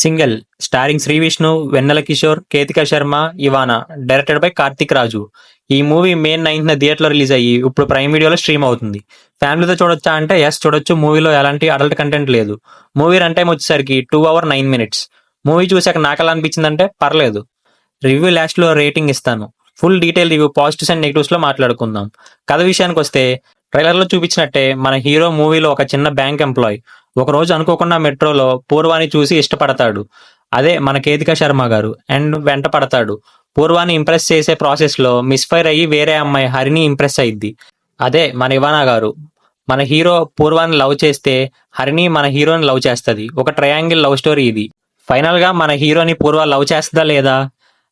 Single starring Sri Vishnu, Vennela Kishore, Ketika Sharma, Ivana. Directed by Karthik Raju. ఈ movie మే 9న థియేటర్లో release అయ్యి ఇప్పుడు ప్రైమ్ వీడియోలో స్ట్రీమ్ అవుతుంది. ఫ్యామిలీతో చూడొచ్చా అంటే ఎస్ చూడొచ్చు. మూవీలో ఎలాంటి అడల్ట్ కంటెంట్ లేదు. మూవీ రన్ టైం వచ్చేసరికి 2 hours 9 minutes. మూవీ చూసాక నాకు ఎలా అనిపించిందంటే పర్లేదు. రివ్యూ లాస్ట్లో రేటింగ్ ఇస్తాను. Full detail review positives and నెగిటివ్స్లో మాట్లాడుకుందాం. కథ విషయానికి వస్తే ట్రైలర్లో చూపించినట్టే మన హీరో మూవీలో ఒక చిన్న బ్యాంక్ ఎంప్లాయ్. ఒకరోజు అనుకోకుండా మెట్రోలో పూర్వాని చూసి ఇష్టపడతాడు. అదే మన కేతికా శర్మ గారు. అండ్ వెంట పడతాడు. పూర్వాని ఇంప్రెస్ చేసే ప్రాసెస్లో మిస్ఫైర్ అయ్యి వేరే అమ్మాయి హరిని ఇంప్రెస్ అయ్యిద్ది. అదే మన ఇవానా గారు. మన హీరో పూర్వాని లవ్ చేస్తే హరిని మన హీరోని లవ్ చేస్తుంది. ఒక ట్రయాంగిల్ లవ్ స్టోరీ ఇది. ఫైనల్గా మన హీరోని పూర్వ లవ్ చేస్తుందా లేదా,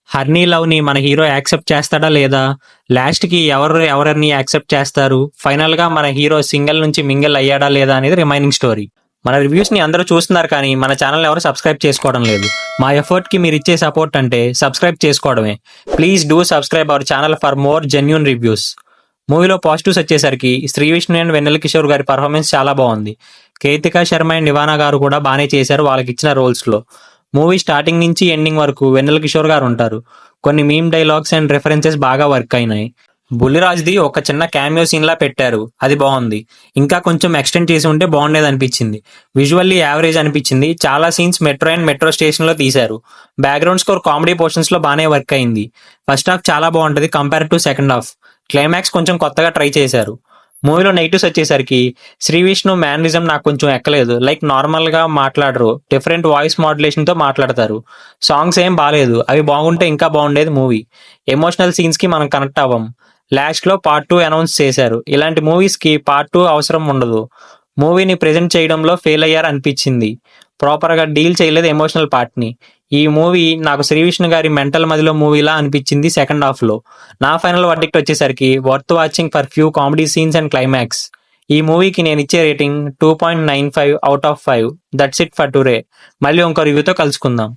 హర్నీ లవ్ని మన హీరో యాక్సెప్ట్ చేస్తాడా లేదా, లాస్ట్కి ఎవరిని యాక్సెప్ట్ చేస్తారు, ఫైనల్గా మన హీరో సింగిల్ నుంచి మింగిల్ అయ్యాడా లేదా అనేది రిమైనింగ్ స్టోరీ. మన రివ్యూస్ని అందరూ చూస్తున్నారు కానీ మన ఛానల్ ఎవరు సబ్స్క్రైబ్ చేసుకోవడం లేదు. మా ఎఫర్ట్కి మీరు ఇచ్చే సపోర్ట్ అంటే సబ్స్క్రైబ్ చేసుకోవడమే. Please do subscribe our channel for more genuine reviews. మూవీలో పాజిటివ్స్ వచ్చేసరికి శ్రీ విష్ణు అండ్ వెన్నెల కిషోర్ గారి పర్ఫార్మెన్స్ చాలా బాగుంది. కేతికా శర్మ అండ్ ఇవానా గారు కూడా బాగానే చేశారు వాళ్ళకి ఇచ్చిన రోల్స్లో. మూవీ స్టార్టింగ్ నుంచి ఎండింగ్ వరకు వెన్నెల కిషోర్ గారు ఉంటారు. కొన్ని మీమ్ డైలాగ్స్ అండ్ రెఫరెన్సెస్ బాగా వర్క్ అయినాయి. బుల్లిరాజ్ది ఒక చిన్న క్యామియో సీన్లా పెట్టారు, అది బాగుంది. ఇంకా కొంచెం ఎక్స్టెండ్ చేసి ఉంటే బాగుండేది అనిపించింది. విజువల్లీ యావరేజ్ అనిపించింది. చాలా సీన్స్ మెట్రో అండ్ మెట్రో స్టేషన్లో తీశారు. బ్యాక్గ్రౌండ్ స్కోర్ కామెడీ పోర్షన్స్లో బాగానే వర్క్ అయింది. ఫస్ట్ హాఫ్ చాలా బాగుంటుంది compare to second half. Climax కొంచెం కొత్తగా ట్రై చేశారు. మూవీలో నెగిటివ్స్ వచ్చేసరికి శ్రీ విష్ణు మ్యానరిజం నాకు కొంచెం ఎక్కలేదు. లైక్ నార్మల్గా మాట్లాడరు, డిఫరెంట్ వాయిస్ మాడ్యులేషన్తో మాట్లాడతారు. సాంగ్స్ ఏం బాగాలేదు, అవి బాగుంటే ఇంకా బాగుండేది మూవీ. ఎమోషనల్ సీన్స్కి మనం కనెక్ట్ అవ్వం. లాస్ట్లో పార్ట్ 2 అనౌన్స్ చేశారు. ఇలాంటి మూవీస్కి పార్ట్ 2 అవసరం ఉండదు. మూవీని ప్రెజెంట్ చేయడంలో ఫెయిల్ అయ్యారు అనిపించింది. ప్రాపర్గా డీల్ చేయలేదు ఎమోషనల్ పార్ట్ని. ఈ మూవీ నాకు శ్రీ విష్ణు గారి మెంటల్ మదిలో మూవీలా అనిపించింది సెకండ్ హాఫ్లో. నా ఫైనల్ వర్డిక్ట్ వచ్చేసరికి worth watching for few comedy scenes and climax. ఈ మూవీకి నేను ఇచ్చే rating 2.95 out of 5. That's it for today. మళ్ళీ ఇంకో రివ్యూతో కలుసుకుందాం.